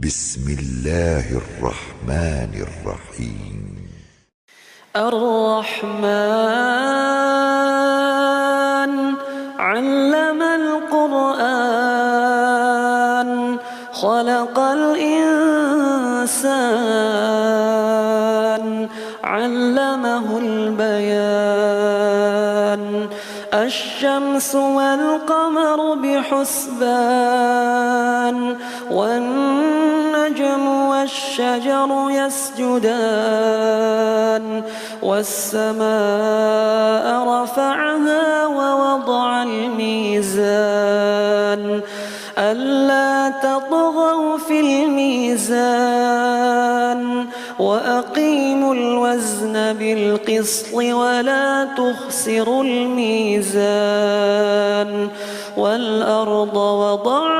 بسم الله الرحمن الرحيم. الرحمن علم القرآن خلق الإنسان علمه البيان الشمس والقمر بحسبان والنجم والشجر يسجدان والسماء رفعها ووضع الميزان ألا تطغوا في الميزان وأقيموا الوزن بالقسط ولا تخسروا الميزان والأرض وضعها